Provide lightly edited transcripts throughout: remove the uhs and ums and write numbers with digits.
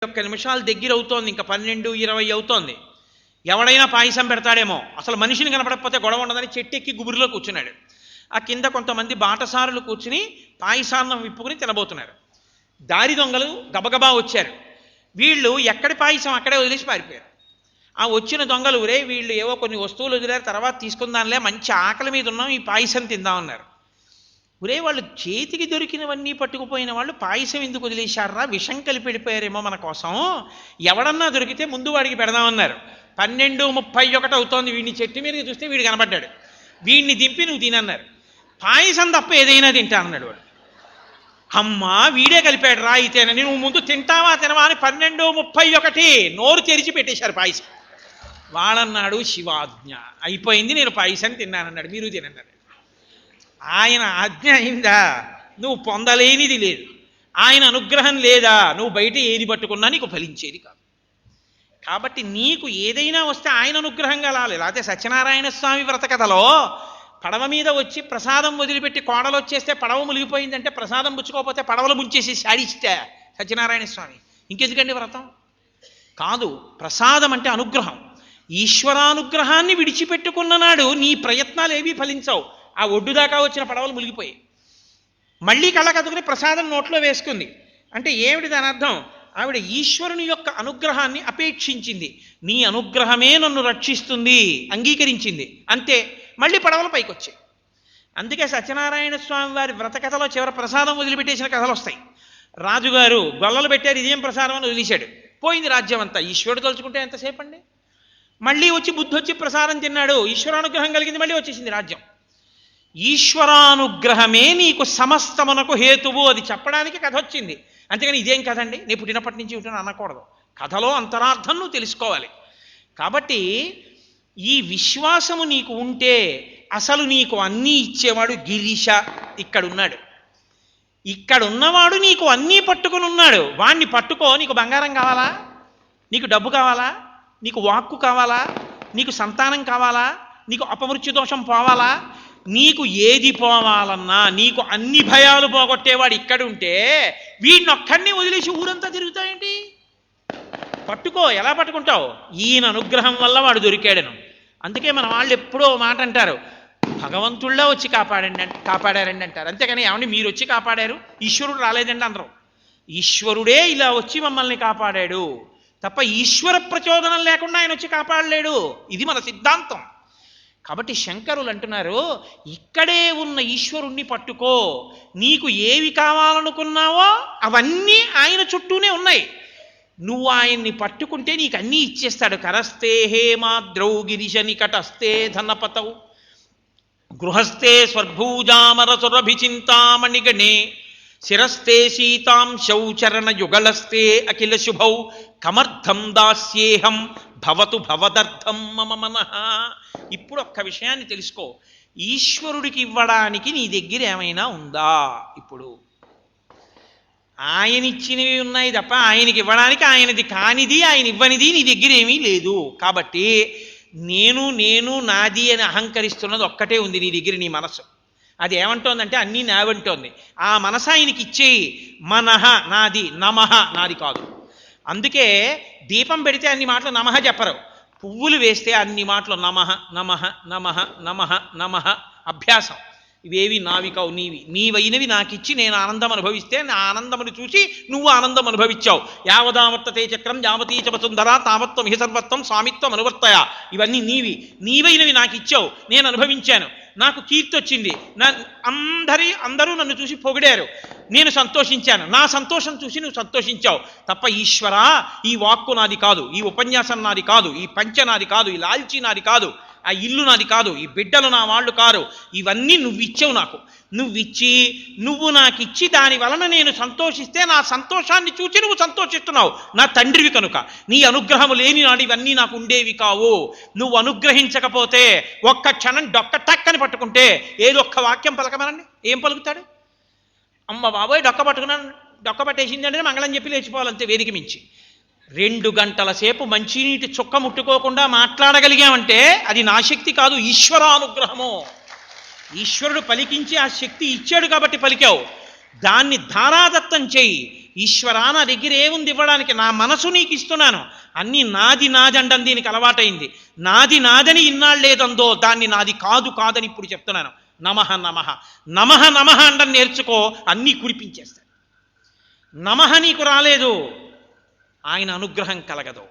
1 నిమిషాలు దగ్గర అవుతోంది, ఇంకా 12:20 అవుతోంది. ఎవడైనా పాయసం పెడతాడేమో, అసలు మనిషిని కనపడకపోతే గొడవ ఉండదని చెట్టెక్కి గుబురులో కూర్చున్నాడు. ఆ కింద కొంతమంది బాటసారులు కూర్చుని పాయసాన్నం విప్పుకుని తినబోతున్నారు. దారి దొంగలు గబగబా వచ్చారు. వీళ్ళు ఎక్కడి పాయసం అక్కడే వదిలేసి పారిపోయారు. ఆ వచ్చిన దొంగలు, రే వీళ్ళు ఏవో కొన్ని వస్తువులు వదిలేరు, తర్వాత తీసుకుందాంలే, మంచి ఆకలి మీద ఉన్నాం, ఈ పాయసం తిందామన్నారు. ఒరే వాళ్ళు చేతికి దొరికినవన్నీ పట్టుకుపోయిన వాళ్ళు పాయసం ఎందుకు వదిలేశారా, విషం కలిపి వెళ్ళిపోయారేమో మన కోసం, ఎవడన్నా దొరికితే ముందు వాడికి పెడదామన్నారు. 12:31 అవుతోంది. వీడిని చెట్టు మీద చూస్తే వీడు కనబడ్డాడు. వీడిని దింపి నువ్వు తినన్నారు. పాయసం తప్ప ఏదైనా తింటానన్నాడు వాడు. అమ్మా వీడే కలిపాడు రా అయితేనని, నువ్వు ముందు తింటావా తినవా అని 12:31 నోరు తెరిచి పెట్టేశారు పాయసం. వాడన్నాడు, శివాజ్ఞ అయిపోయింది, నేను పాయసం తిన్నానన్నాడు. మీరు తినన్నారు. ఆయన ఆజ్ఞ అయిందా, నువ్వు పొందలేనిది లేదు. ఆయన అనుగ్రహం లేదా, నువ్వు బయట ఏది పట్టుకున్నా నీకు ఫలించేది కాదు. కాబట్టి నీకు ఏదైనా వస్తే ఆయన అనుగ్రహంగా లాలి. లేకపోతే సత్యనారాయణ స్వామి వ్రత కథలో పడవ మీద వచ్చి ప్రసాదం వదిలిపెట్టి కోడలు వచ్చేస్తే పడవ మునిగిపోయిందంటే, ప్రసాదం పుచ్చుకోకపోతే పడవలు ముంచేసి శాడిస్తే సత్యనారాయణ స్వామి, ఇంకెందుకండి వ్రతం కాదు. ప్రసాదం అంటే అనుగ్రహం. ఈశ్వరానుగ్రహాన్ని విడిచిపెట్టుకున్న నాడు నీ ప్రయత్నాలు ఏవీ ఫలించవు. ఆ ఒడ్డు దాకా వచ్చిన పడవలు మునిగిపోయాయి. మళ్ళీ కళ్ళకద్దుకుని ప్రసాదం నోట్లో వేసుకుంది అంటే ఏమిటి దాని అర్థం? ఆవిడ ఈశ్వరుని యొక్క అనుగ్రహాన్ని అపేక్షించింది. నీ అనుగ్రహమే నన్ను రక్షిస్తుంది, అంగీకరించింది, అంతే. మళ్ళీ పడవలు పైకి వచ్చాయి. అందుకే సత్యనారాయణ స్వామి వారి వ్రత కథలో చివరి ప్రసాదం వదిలిపెట్టేసిన కథలు వస్తాయి. రాజుగారు గొల్లలు పెట్టారు, ఇదేం ప్రసాదం అని వదిలేశాడు, పోయింది రాజ్యం అంతా. ఈశ్వరుడు తలుచుకుంటే ఎంతసేపు అండి. మళ్ళీ వచ్చి బుద్ధి వచ్చి ప్రసాదం తిన్నాడు, ఈశ్వరానుగ్రహం కలిగింది, మళ్ళీ వచ్చేసింది రాజ్యం. ఈశ్వరానుగ్రహమే నీకు సమస్తమునకు హేతువు, అది చెప్పడానికి కథ వచ్చింది. అంతేగాని ఇదేం కథ అండి, నేను పుట్టినప్పటి నుంచి ఉంటాను అనకూడదు. కథలో అంతరార్థం నువ్వు తెలుసుకోవాలి. కాబట్టి ఈ విశ్వాసము నీకు ఉంటే అసలు నీకు అన్నీ ఇచ్చేవాడు గిరీశ ఇక్కడున్నాడు. ఇక్కడున్నవాడు నీకు అన్నీ పట్టుకుని ఉన్నాడు. వాణ్ణి పట్టుకో. నీకు బంగారం కావాలా, నీకు డబ్బు కావాలా, నీకు వాక్కు కావాలా, నీకు సంతానం కావాలా, నీకు అపమృత్యు దోషం పోవాలా, నీకు ఏది పోవాలన్నా నీకు అన్ని భయాలు పోగొట్టేవాడు ఇక్కడ ఉంటే వీడిని ఒక్కడిని వదిలేసి ఊరంతా తిరుగుతాయేంటి? పట్టుకో. ఎలా పట్టుకుంటావు? ఈయన అనుగ్రహం వల్ల వాడు దొరికాడను. అందుకే మన వాళ్ళు ఎప్పుడో మాట అంటారు, భగవంతుళ్ళ వచ్చి కాపాడారండి అంటారు. అంతేకాని ఏమండి మీరు వచ్చి కాపాడారు, ఈశ్వరుడు రాలేదండి అనరు. ఈశ్వరుడే ఇలా వచ్చి మమ్మల్ని కాపాడాడు తప్ప ఈశ్వర ప్రచోదనం లేకుండా ఆయన వచ్చి కాపాడలేడు. ఇది మన సిద్ధాంతం. కాబట్టి శంకరులు అంటున్నారు, ఇక్కడే ఉన్న ఈశ్వరుణ్ణి పట్టుకో. నీకు ఏవి కావాలనుకున్నావో అవన్నీ ఆయన చుట్టూనే ఉన్నాయి. నువ్వు ఆయన్ని పట్టుకుంటే నీకు అన్నీ ఇచ్చేస్తాడు. కరస్తే హేమాద్రౌ గిరిశ నికటస్తే ధనపతౌ గృహస్థే స్వర్భూజామరసురభిచింతామణిగణే శిరస్తే శీతాంశౌ చరణ యుగళస్తే అఖిల శుభౌ కమర్థం దాస్యేహం భవతు భవదర్థం మమ మనః. ఇప్పుడు ఒక్క విషయాన్ని తెలుసుకో, ఈశ్వరుడికి ఇవ్వడానికి నీ దగ్గర ఏమైనా ఉందా? ఇప్పుడు ఆయన ఇచ్చినవి ఉన్నాయి తప్ప ఆయనకి ఇవ్వడానికి ఆయనది కానిది, ఆయన ఇవ్వనిది నీ దగ్గర ఏమీ లేదు. కాబట్టి నేను నాది అని అహంకరిస్తున్నది ఒక్కటే ఉంది నీ దగ్గర, నీ మనసు. అది ఏమంటోందంటే అన్నీ నావంటోంది. ఆ మనసు ఆయనకి ఇచ్చేయి. మనః నాది, నమః నాది కాదు. అందుకే దీపం పెడితే అన్ని మాటలు నమః చెప్పరు, పువ్వులు వేస్తే అన్ని మాటలు నమః నమః నమః నమః నమః అభ్యాసం. ఇవేవి నావి కావు, నీవైనవి నాకిచ్చి నేను ఆనందం అనుభవిస్తే నా ఆనందమును చూసి నువ్వు ఆనందం అనుభవించావు. యావదావర్తతే చక్రం యావతీ చ వసుంధరా తావత్వం హి సర్వత్వం స్వామిత్వం అనువర్తయ. ఇవన్నీ నీవైనవి నాకు ఇచ్చావు, నేను అనుభవించాను, నాకు కీర్తి వచ్చింది, అందరూ నన్ను చూసి పొగిడారు, నేను సంతోషించాను, నా సంతోషం చూసి నువ్వు సంతోషించావు. తప్ప ఈశ్వరా ఈ వాక్కు నాది కాదు, ఈ ఉపన్యాసం నాది కాదు, ఈ పంచ నాది కాదు, ఈ లాల్చీ నాది కాదు, ఆ ఇల్లు నాది కాదు, ఈ బిడ్డలు నా వాళ్ళు కారు, ఇవన్నీ నువ్వు ఇచ్చావు నాకు. నువ్వు నాకిచ్చి దాని వలన నేను సంతోషిస్తే నా సంతోషాన్ని చూచి నువ్వు సంతోషిస్తున్నావు. నా తండ్రివి కనుక నీ అనుగ్రహము లేని నాడు ఇవన్నీ నాకు ఉండేవి కావు. నువ్వు అనుగ్రహించకపోతే ఒక్క క్షణం డొక్క టక్కని పట్టుకుంటే ఏదో ఒక్క వాక్యం పలకమనండి, ఏం పలుకుతాడు? అమ్మ బాబోయ్ డొక్క పట్టుకున్నాను, డొక్క పట్టేసిందంటే మంగళం చెప్పి లేచిపోవాలంతే. వేదిక మించి 2 గంటల సేపు మంచినీటి చుక్క ముట్టుకోకుండా మాట్లాడగలిగామంటే అది నా శక్తి కాదు, ఈశ్వరానుగ్రహము. ఈశ్వరుడు పలికించి ఆ శక్తి ఇచ్చాడు కాబట్టి పలికావు. దాన్ని ధారాదత్తం చేయి. ఈశ్వరా నా దగ్గర ఏముంది ఇవ్వడానికి, నా మనసు నీకు ఇస్తున్నాను, అన్నీ నాది నాది అండం దీనికి అలవాటైంది. నాది నాదని ఇన్నాళ్ళు లేదందో దాన్ని నాది కాదు కాదని ఇప్పుడు చెప్తున్నాను. నమః నమః నమః నమః అండం నేర్చుకో, అన్నీ కురిపించేస్తాడు. నమః నీకు రాలేదు, ఆయన అనుగ్రహం కలగదు.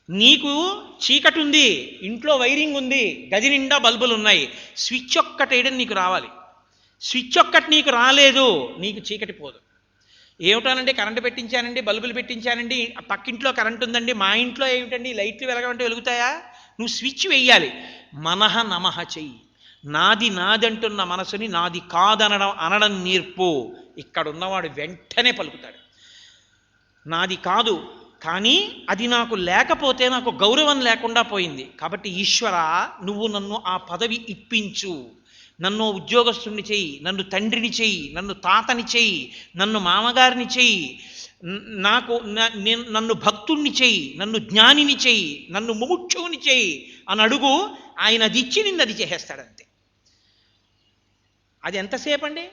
నీకు చీకటి ఉంది, ఇంట్లో వైరింగ్ ఉంది, గది నిండా బల్బులు ఉన్నాయి, స్విచ్ ఒక్కటేయడం నీకు రావాలి. స్విచ్ ఒక్కటి నీకు రాలేదు, నీకు చీకటి పోదు. ఏమిటానండి కరెంటు పెట్టించానండి, బల్బులు పెట్టించానండి, పక్కింట్లో కరెంటు ఉందండి, మా ఇంట్లో ఏమిటండి లైట్లు వెలగమంటే వెలుగుతాయా? నువ్వు స్విచ్ వెయ్యాలి. మనః నమః చెయ్యి. నాది నాదంటున్న మనసుని నాది అనడం నేర్పు. ఇక్కడున్నవాడు వెంటనే పలుకుతాడు. నాది కాదు, కానీ అది నాకు లేకపోతే నాకు గౌరవం లేకుండా పోయింది. కాబట్టి ఈశ్వర నువ్వు నన్ను ఆ పదవి ఇప్పించు, నన్ను ఉద్యోగస్తుని చెయ్యి, నన్ను తండ్రిని చెయ్యి, నన్ను తాతని చెయ్యి, నన్ను మామగారిని చెయ్యి, నన్ను భక్తుణ్ణి చెయ్యి, నన్ను జ్ఞానిని చెయ్యి, నన్ను ముముక్షువుని చెయ్యి అని అడుగు. ఆయన అది ఇచ్చి నిన్ను అది చేసేస్తాడంతే. అది ఎంతసేపు అండి?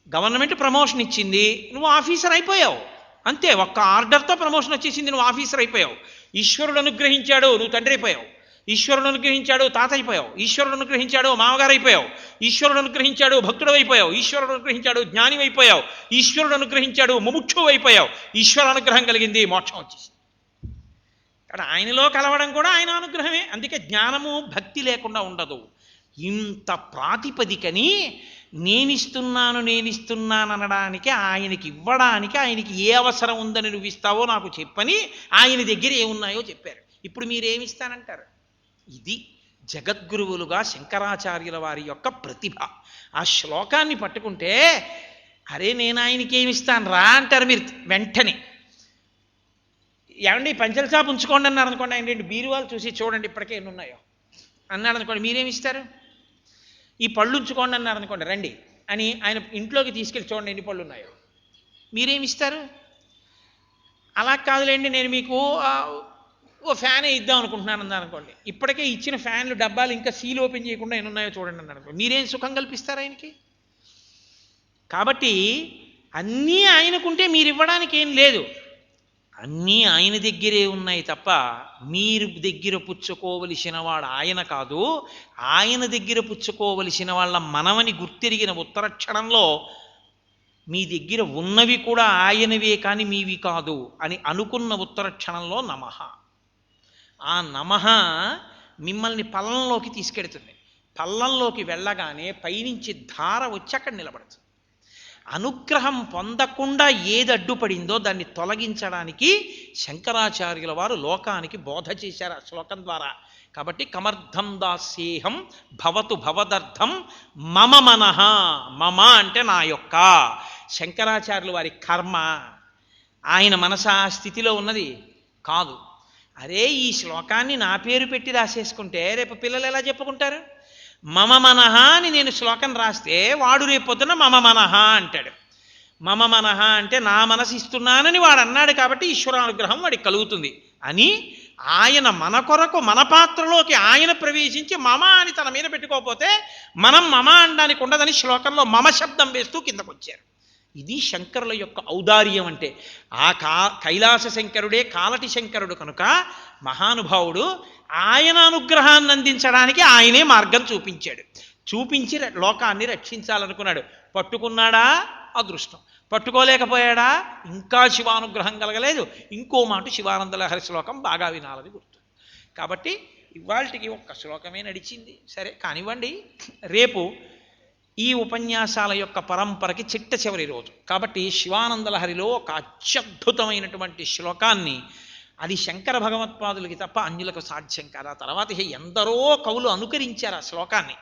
గవర్నమెంట్ ప్రమోషన్ ఇచ్చింది, నువ్వు ఆఫీసర్ అయిపోయావు అంతే. ఒక్క ఆర్డర్తో ప్రమోషన్ వచ్చేసింది, నువ్వు ఆఫీసర్ అయిపోయావు. ఈశ్వరుడు అనుగ్రహించాడు, నువ్వు తండ్రి అయిపోయావు. ఈశ్వరుడు అనుగ్రహించాడు, తాత అయిపోయావు. ఈశ్వరుడు అనుగ్రహించాడు, మామగారు అయిపోయావు. ఈశ్వరుడు అనుగ్రహించాడు, భక్తుడు అయిపోయావు. ఈశ్వరుడు అనుగ్రహించాడు, జ్ఞాని అయిపోయావు. ఈశ్వరుడు అనుగ్రహించాడు, ముముక్షువు అయిపోయావు. ఈశ్వర అనుగ్రహం కలిగింది, మోక్షం వచ్చేసింది. ఇక్కడ ఆయనలో కలవడం కూడా ఆయన అనుగ్రహమే. అందుకే జ్ఞానము భక్తి లేకుండా ఉండదు. ఇంత ప్రాతిపదికని నేనిస్తున్నాను అనడానికి, ఆయనకి ఇవ్వడానికి, ఆయనకి ఏ అవసరం ఉందని నువ్వు ఇస్తావో నాకు చెప్పని ఆయన దగ్గర ఏమున్నాయో చెప్పారు. ఇప్పుడు మీరేమిస్తానంటారు? ఇది జగద్గురువులుగా శంకరాచార్యుల వారి యొక్క ప్రతిభ. ఆ శ్లోకాన్ని పట్టుకుంటే అరే నేను ఆయనకి ఏమిస్తాను రా అంటారు మీరు వెంటనే. ఏమండి పంచల షాప్ ఉంచుకోండి అన్నారు అనుకోండి, ఆయన రెండు బీరువాలు చూసి చూడండి ఇప్పటికే ఎన్ని ఉన్నాయో అన్నాడు అనుకోండి, మీరేమిస్తారు? ఈ పళ్ళు ఉంచుకోండి అన్నారు అనుకోండి, రండి అని ఆయన ఇంట్లోకి తీసుకెళ్ళి చూడండి ఎన్ని పళ్ళు ఉన్నాయో, మీరేమిస్తారు? అలా కాదులేండి నేను మీకు ఓ ఫ్యానే ఇద్దాం అనుకుంటున్నాను అన్నారు అనుకోండి, ఇప్పటికే ఇచ్చిన ఫ్యాన్లు డబ్బాలు ఇంకా సీల్ ఓపెన్ చేయకుండా ఎన్ని ఉన్నాయో చూడండి అన్నారు అనుకోండి, మీరేం సుఖం కల్పిస్తారు ఆయనకి? కాబట్టి అన్నీ ఆయనకుంటే మీరు ఇవ్వడానికి ఏం లేదు, అన్నీ ఆయన దగ్గరే ఉన్నాయి తప్ప మీరు దగ్గర పుచ్చుకోవలసిన వాడు ఆయన కాదు. ఆయన దగ్గర పుచ్చుకోవలసిన వాళ్ళ మనమని గుర్తిరిగిన ఉత్తర క్షణంలో మీ దగ్గర ఉన్నవి కూడా ఆయనవే కానీ మీవి కాదు అని అనుకున్న ఉత్తర క్షణంలో నమః. ఆ నమః మిమ్మల్ని పల్లంలోకి తీసుకెడుతుంది. పల్లంలోకి వెళ్ళగానే పైనుంచి ధార వచ్చి అక్కడ నిలబడుతుంది. అనుగ్రహం పొందకుండా ఏది అడ్డుపడిందో దాన్ని తొలగించడానికి శంకరాచార్యుల వారు లోకానికి బోధ చేశారు ఆ శ్లోకం ద్వారా. కాబట్టి కమర్థం దాస్యేహం భవతు భవదర్థం మమ మనః. మమ అంటే నా యొక్క. శంకరాచార్యుల వారి కర్మ, ఆయన మనసు ఆ స్థితిలో ఉన్నది కాదు. అరే ఈ శ్లోకాన్ని నా పేరు పెట్టి రాసేసుకుంటే రేపు పిల్లలు ఎలా చెప్పుకుంటారు? మమ మనః అని నేను శ్లోకం రాస్తే వాడు రేపొద్దున మమ మనః అంటాడు. మమ మనః అంటే నా మనసు ఇస్తున్నానని వాడు అన్నాడు కాబట్టి ఈశ్వరానుగ్రహం వాడికి కలుగుతుంది అని ఆయన మన కొరకు మన పాత్రలోకి ఆయన ప్రవేశించి మమ అని తన మీద పెట్టుకోకపోతే మనం మమ అనడానికి ఉండదని శ్లోకంలో మమ శబ్దం వేస్తూ కిందకు వచ్చారు. ఇది శంకరుల యొక్క ఔదార్యం అంటే. ఆ కైలాస శంకరుడే కాలటి శంకరుడు కనుక మహానుభావుడు ఆయన అనుగ్రహాన్ని అందించడానికి ఆయనే మార్గం చూపించాడు. చూపించి లోకాన్ని రక్షించాలనుకున్నాడు. పట్టుకున్నాడా అదృష్టం, పట్టుకోలేకపోయాడా ఇంకా శివానుగ్రహం కలగలేదు. ఇంకో మాట శివానంద లహరి శ్లోకం బాగా వినాలని గుర్తు. కాబట్టి ఇవాళకి ఒక్క శ్లోకమే నడిచింది. సరే కానివ్వండి, రేపు ఈ ఉపన్యాసాల యొక్క పరంపరకి చిట్ట చివరి రోజు కాబట్టి శివానందలహరిలో ఒక అత్యద్భుతమైనటువంటి శ్లోకాన్ని, అది శంకర భగవత్పాదులకి తప్ప అన్యులకు సాధ్యం కాదు. ఆ తర్వాత ఎందరో కవులు అనుకరించారు ఆ శ్లోకాన్ని.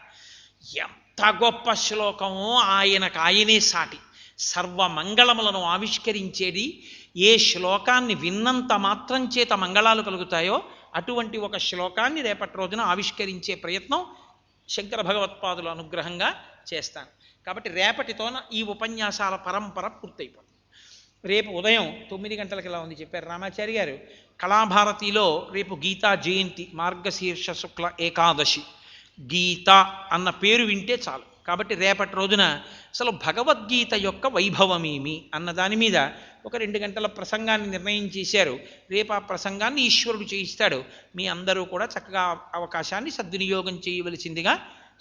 ఎంత గొప్ప శ్లోకమో ఆయనే సాటి. సర్వమంగళములను ఆవిష్కరించేది. ఏ శ్లోకాన్ని విన్నంత మాత్రం చేత మంగళాలు కలుగుతాయో అటువంటి ఒక శ్లోకాన్ని రేపటి రోజున ఆవిష్కరించే ప్రయత్నం శంకర భగవత్పాదుల అనుగ్రహంగా చేస్తాను. కాబట్టి రేపటితో ఈ ఉపన్యాసాల పరంపర పూర్తయిపోతుంది. రేపు ఉదయం 9 గంటలకు ఇలా ఉంది చెప్పారు రామాచారి గారు. కళాభారతిలో రేపు గీతా జయంతి, మార్గశీర్ష శుక్ల ఏకాదశి. గీత అన్న పేరు వింటే చాలు. కాబట్టి రేపటి రోజున అసలు భగవద్గీత యొక్క వైభవమేమి అన్న దాని మీద ఒక 2 గంటల ప్రసంగాన్ని నిర్ణయం చేశారు. రేపు ఆ ప్రసంగాన్ని ఈశ్వరుడు చేయిస్తాడు. మీ అందరూ కూడా చక్కగా అవకాశాన్ని సద్వినియోగం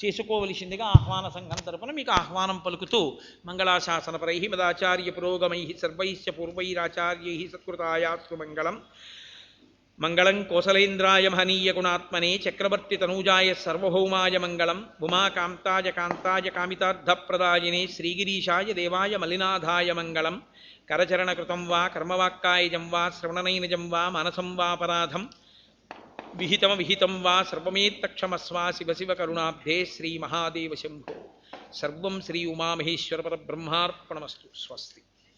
చేసుకోవలసిందిగా ఆహ్వాన సంఘం తరపున మీకు ఆహ్వానం పలుకుతూ మంగళాశాసనపరై మదాచార్య పురోగమై సర్వైశ్చ పూర్వైరాచార్యై సత్కృతాయాస్తు మంగళం. మంగళం కోసలేంద్రాయ మహనీయ గుణాత్మనే చక్రవర్తి తనూజాయ సర్వభౌమాయ మంగళం. ఉమాకాంతాయ కాంతాయ కామితార్థప్రదాయినే శ్రీగిరీశాయ దేవాయ మలినాథాయ మంగళం. కరచరణకృతం వా కర్మవాక్కాయజం వా శ్రవణనైనజం వా మనసం వాపరాధం విహితం వా సర్వమేత్తక్షమస్వా శివ శివ కరుణాబ్ధే శ్రీ మహాదేవ శంభో. సర్వం శ్రీ ఉమామహేశ్వర పరబ్రహ్మార్పణమస్తు. స్వస్తి.